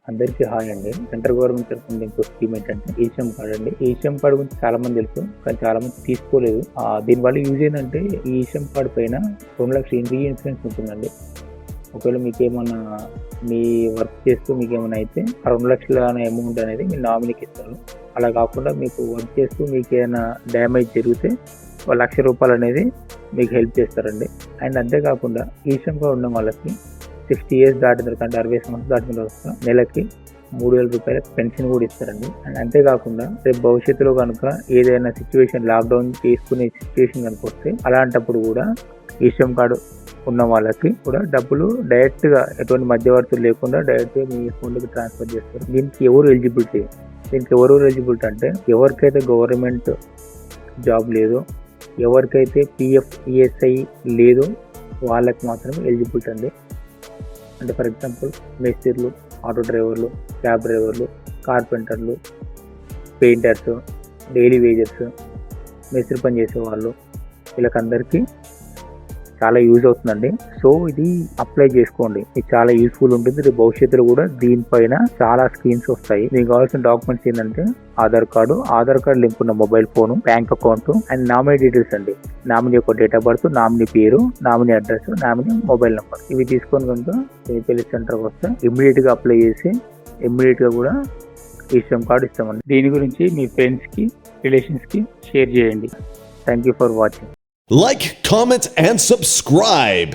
అందరికీ హాయ్ అండి. Central government తరఫున ఇంకో స్కీమ్ ఏంటంటే ఈశ్రమ్ కార్డ్ అండి. ఈ ఈశ్రమ్ కార్డ్ గురించి చాలా మంది తెలుసు, కానీ చాలా మంది తీసుకోలేదు. దీనివల్ల యూజ్ ఏంటంటే ఈ ఈశ్రమ్ కార్డ్ పైన 2 లక్షల ఇన్సూరెన్స్ ఉంటుందండి. ఒకవేళ మీకేమన్నా మీ వర్క్ చేస్తూ మీకేమైనా అయితే ఆ 2 లక్షల అనే అమౌంట్ అనేది మీ నామినీకి ఇస్తారు. అలా కాకుండా మీకు వర్క్ చేస్తూ మీకు ఏదైనా డ్యామేజ్ జరిగితే ₹1,00,000 అనేది మీకు హెల్ప్ చేస్తారండి. అండ్ అంతేకాకుండా ఈశ్రమ్ కార్డ్ ఉన్న వాళ్ళకి 60 years దాటిన తర్వాత, అంటే 60 సంవత్సరాలు దాటిన తర్వాత నెలకి ₹3,000 పెన్షన్ కూడా ఇస్తారండి. అండ్ అంతేకాకుండా రేపు భవిష్యత్తులో కనుక ఏదైనా సిచ్యువేషన్ లాక్డౌన్ చేసుకునే సిచ్యువేషన్ కనుక వస్తే అలాంటప్పుడు కూడా ఈశ్రమ్ కార్డు ఉన్న వాళ్ళకి కూడా డబ్బులు డైరెక్ట్ గా ఎటువంటి మధ్యవర్తులు లేకుండా డైరెక్ట్ గా మీ అకౌంట్కి ట్రాన్స్ఫర్ చేస్తారు. దీనికి ఎవరు ఎలిజిబిలిటీ అంటే ఎవరికైతే గవర్నమెంట్ జాబ్ లేదో, ఎవరికైతే PF ESI లేదో వాళ్ళకి మాత్రమే ఎలిజిబిలిటీ అండి. అంటే ఫర్ ఎగ్జాంపుల్ మేస్త్రీలు, ఆటో డ్రైవర్లు, క్యాబ్ డ్రైవర్లు, కార్పెంటర్లు, పెయింటర్స్, డైలీ వేజర్స్, మేస్త్రి పని చేసేవాళ్ళు, వీళ్ళకందరికీ చాలా యూజ్ అవుతుందండి. సో ఇది అప్లై చేసుకోండి, ఇది చాలా యూస్ఫుల్ ఉంటుంది. రేపు భవిష్యత్తులో కూడా దీనిపైన చాలా స్కీమ్స్ వస్తాయి. మీకు కావాల్సిన డాక్యుమెంట్స్ ఏంటంటే ఆధార్ కార్డు లింక్ ఉన్న mobile phone, bank account and nominee details అండి. నామినీ యొక్క డేట్ ఆఫ్ బర్త్, నామినీ పేరు, nominee address, nominee mobile number, ఇవి తీసుకొని కనుక పెళ్లి సెంటర్కి వస్తే ఇమ్మీడియట్ గా అప్లై చేసి ఇమ్మీడియట్ గా కూడా ఈశ్రమ్ కార్డు ఇస్తామండి. దీని గురించి మీ ఫ్రెండ్స్ కి, రిలేషన్స్ కి షేర్ చేయండి. Thank you for watching. Like, comment, and subscribe.